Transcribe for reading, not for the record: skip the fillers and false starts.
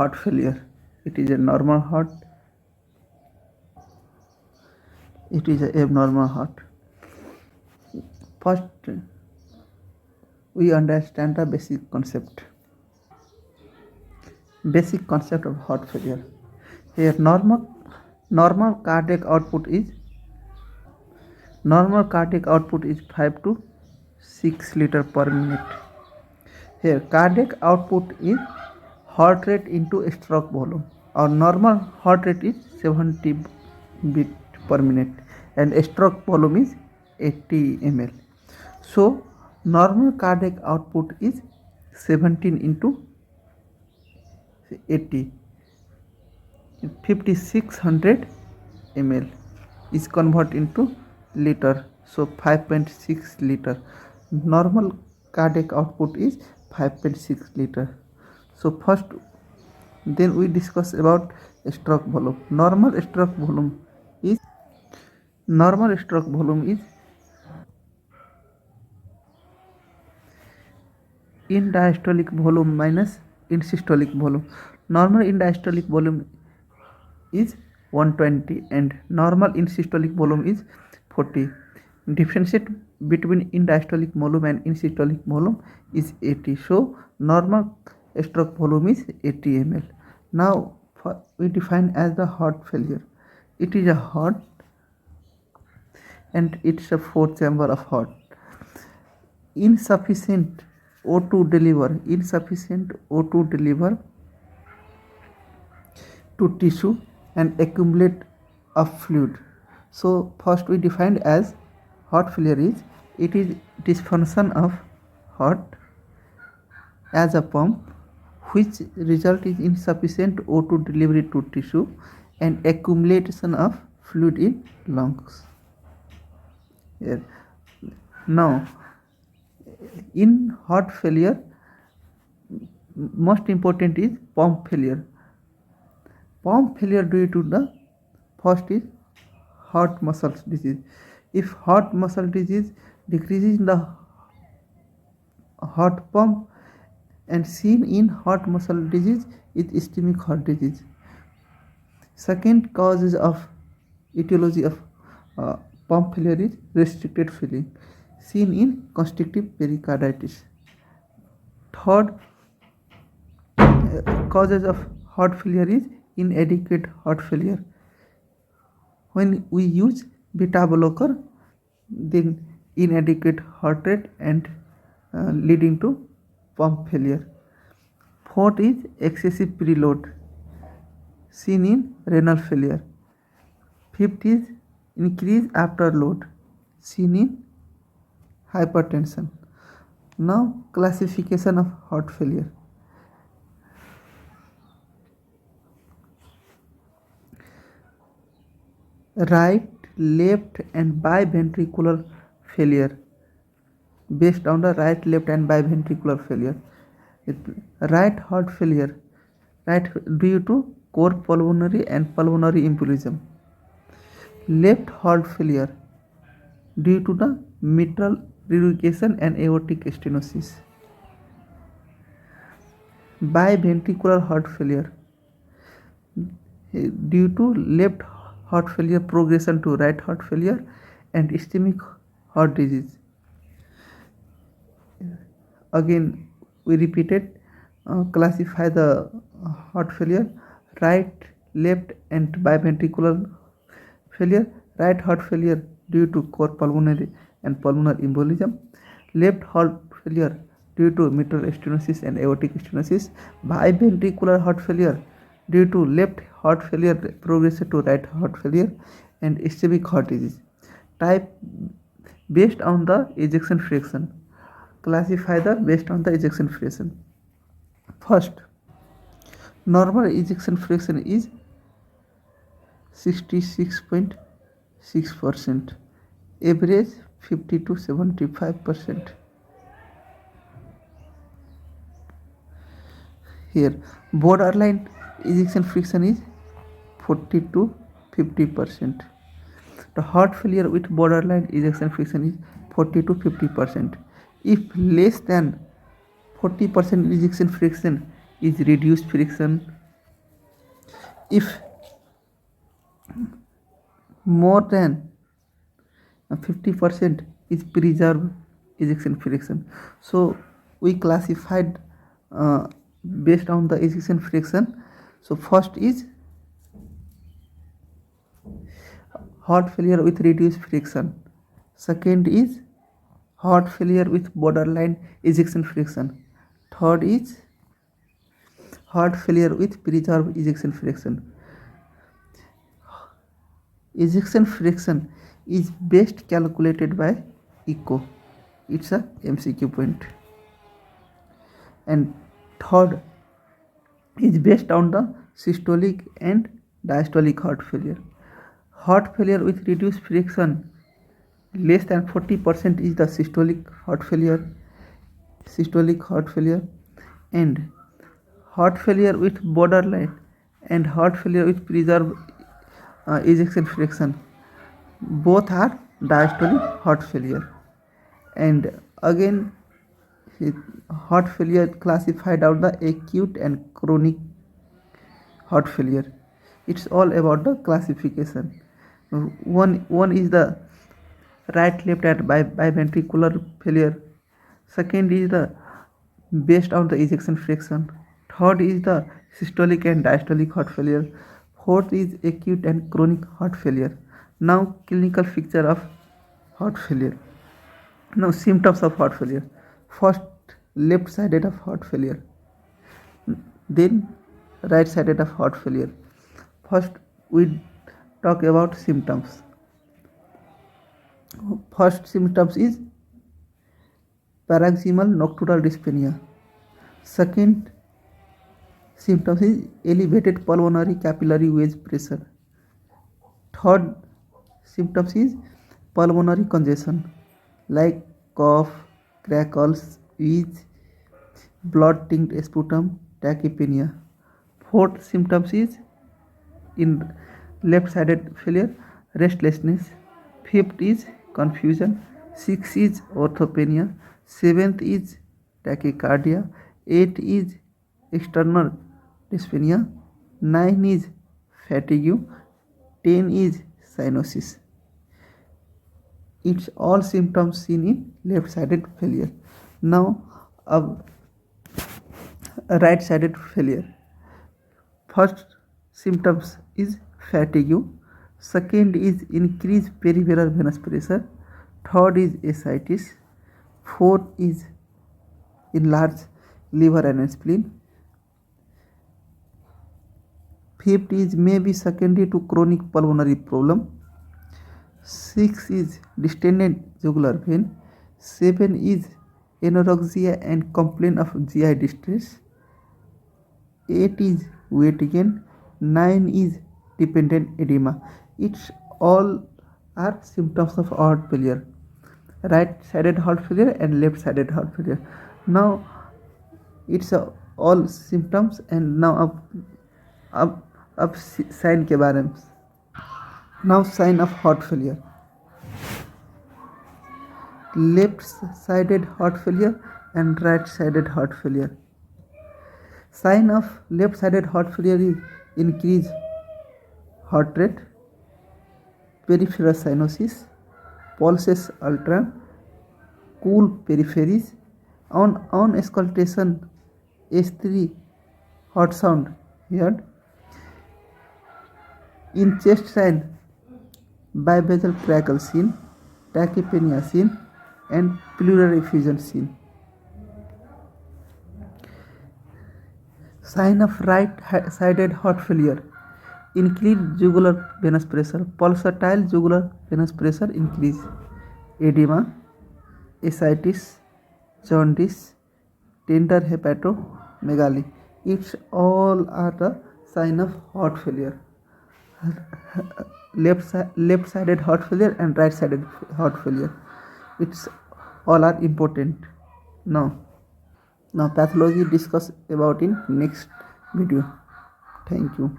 heart failure. It is a normal heart. It is a abnormal heart. First, we understand the basic concept. Basic concept of heart failure. Here, normal cardiac output is 5 to 6 liter per minute. Here, cardiac output is heart rate into stroke volume. Our normal heart rate is 70 beat per minute and stroke volume is 80 ml. So, normal cardiac output is 17 into 80, 5600 ml is converted into liter, so 5.6 liter. Normal cardiac output is 5.6 liter. So first, then we discuss about stroke volume. Normal stroke volume is in diastolic volume minus in systolic volume. Normal in diastolic volume is 120 and normal in systolic volume is 40. Differentiate between in diastolic volume and in systolic volume is 80. So normal stroke volume is 80 ml. Now we define as the heart failure. It is a heart and it's a 4-chamber of heart. Insufficient O2 deliver to tissue and accumulate of fluid. So first we defined as heart failure is it is dysfunction of heart as a pump which result is insufficient O2 delivery to tissue and accumulation of fluid in lungs. Here. Now in heart failure most important is pump failure. Pump failure due to the first is heart muscle disease. If heart muscle disease decreases in the heart pump and seen in heart muscle disease is ischemic heart disease. Second causes of etiology of pump failure is restricted filling seen in constrictive pericarditis. Third causes of heart failure is inadequate heart failure. When we use beta blocker, then inadequate heart rate and leading to pump failure. Fourth is excessive preload seen in renal failure. Fifth is increase after load seen in hypertension. Now classification of heart failure. Right, left and biventricular failure based on the right, left and biventricular failure. Right heart failure, right due to core pulmonary and pulmonary embolism. Left heart failure due to the mitral regurgitation and aortic stenosis. Biventricular heart failure due to left heart failure progression to right heart failure and ischemic heart disease. Again we repeated classify the heart failure: right, left and biventricular failure. Right heart failure due to core pulmonary and pulmonary embolism. Left heart failure due to mitral stenosis and aortic stenosis. Biventricular heart failure due to left heart failure progression to right heart failure and ischemic heart disease. Type based on the ejection fraction. Classify the based on the ejection fraction. First, normal ejection fraction is 66.6%, average 50 to 75%. Here, borderline ejection fraction is 40 to 50%. The heart failure with borderline ejection fraction is 40 to 50%. If less than 40% ejection fraction is reduced fraction, if more than 50% is preserved ejection fraction. So we classified based on the ejection fraction. So first is heart failure with reduced friction. Second is heart failure with borderline ejection fraction. Third is heart failure with preserved ejection fraction. Ejection fraction is best calculated by echo. It's a MCQ point. And third is based on the systolic and diastolic heart failure. Heart failure with reduced friction less than 40% is the systolic heart failure, and heart failure with borderline and heart failure with preserved ejection fraction both are diastolic heart failure. And again, heart failure classified out the acute and chronic heart failure. It's all about the classification. One is the right left and biventricular failure. Second is the based on the ejection fraction. Third is the systolic and diastolic heart failure. Fourth is acute and chronic heart failure. Now clinical picture of heart failure. Now symptoms of heart failure. First, left sided of heart failure. Then right sided of heart failure. First we talk about symptoms. First symptoms is paroxysmal nocturnal dyspnea. Second symptoms is elevated pulmonary capillary wedge pressure. Third symptoms is pulmonary congestion like cough, crackles, wheeze, blood tinged sputum, tachypnea. Fourth symptoms is in left sided failure restlessness. Fifth is confusion. Sixth is orthopnea. Seventh is tachycardia. Eighth is external dyspnea. 9 is fatigue. 10 is cyanosis. It's all symptoms seen in left sided failure. Now right sided failure. First symptoms is fatigue. Second is increased peripheral venous pressure. Third is ascites. Fourth is enlarged liver and spleen. Fifth is maybe secondary to chronic pulmonary problem. Sixth is distended jugular vein. 7 is anorexia and complaint of GI distress. 8 is weight gain. 9 is dependent edema. It's all are symptoms of heart failure. Right sided heart failure and left sided heart failure. Now it's all symptoms. And now अब sign के बारे में. Now sign of heart failure. Left sided heart failure and right sided heart failure. Sign of left sided heart failure is increased heart rate, peripheral cyanosis, pulses alternate, cool peripheries, on auscultation S3 heart sound heard. In chest sign, bivasal crackle seen, tachypnea seen, and pleural effusion seen. Sign of right-sided heart failure: increased jugular venous pressure, pulsatile jugular venous pressure increase, edema, ascites, jaundice, tender hepatomegaly. It's all are the sign of heart failure. Left-sided heart failure and right-sided heart failure. It's all are important. Now pathology discuss about in next video. Thank you.